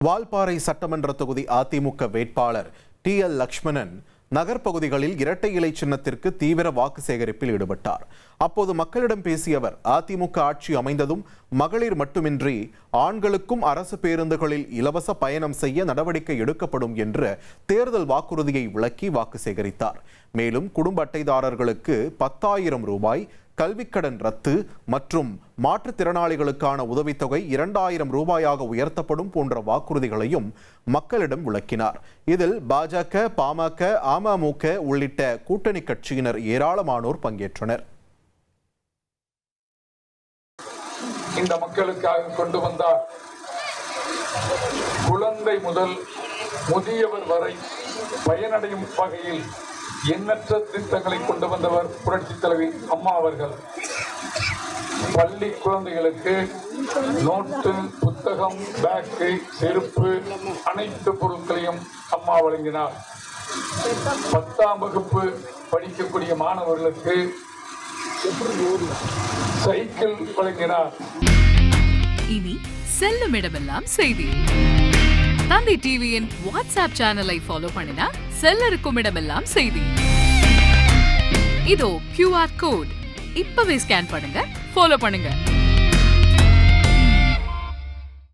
வால்பாறை சட்டமன்ற தொகுதி அதிமுக வேட்பாளர் TL லக்ஷ்மணன் நகர்ப்பகுதிகளில் இரட்டை இலை சின்னத்திற்கு தீவிர வாக்கு சேகரிப்பில் ஈடுபட்டார். அப்போது மக்களிடம் பேசிய அவர், அதிமுக ஆட்சி அமைந்ததும் மகளிர் மட்டுமின்றி ஆண்களுக்கும் அரசு பேருந்துகளில் இலவச பயணம் செய்ய நடவடிக்கை எடுக்கப்படும் என்ற தேர்தல் வாக்குறுதியை விளக்கி வாக்கு சேகரித்தார். மேலும் குடும்ப அட்டைதாரர்களுக்கு 10,000 ரூபாய், கல்விக்கடன் ரத்து மற்றும் மாற்றுத்திறனாளிகளுக்கான உதவித்தொகை 2,000 ரூபாயாக உயர்த்தப்படும் போன்ற வாக்குறுதிகளையும் மக்களிடம் விளக்கினார். இதில் பாஜக, பாமக, அமமுக உள்ளிட்ட கூட்டணி கட்சியினர் ஏராளமானோர் பங்கேற்றனர். இந்த மக்களுக்காக கொண்டு வந்தார். குழந்தை முதல் முதியவர் வரை பயனடையும் வகையில் எண்ணற்ற திட்டங்களை கொண்டு வந்தவர் புரட்சி தலைவி அம்மா அவர்கள். பள்ளி குழந்தைகளுக்கு நோட்டு, புத்தகம், பேக்கு, செருப்பு அனைத்து பொருட்களையும் அம்மா வழங்கினார். 10ஆம் வகுப்பு படிக்கக்கூடிய மாணவர்களுக்கு சைக்கிள் வழங்கினார். இனி செல்லும் இடமெல்லாம் செய்தி. தந்தி டிவியின் வாட்ஸ்அப் சேனலை ஃபாலோ பண்ணினா செல்ல இருக்கும் இடமெல்லாம் செய்தி. இதோ QR கோட் இப்பவே ஸ்கேன் பண்ணுங்க, ஃபாலோ பண்ணுங்க.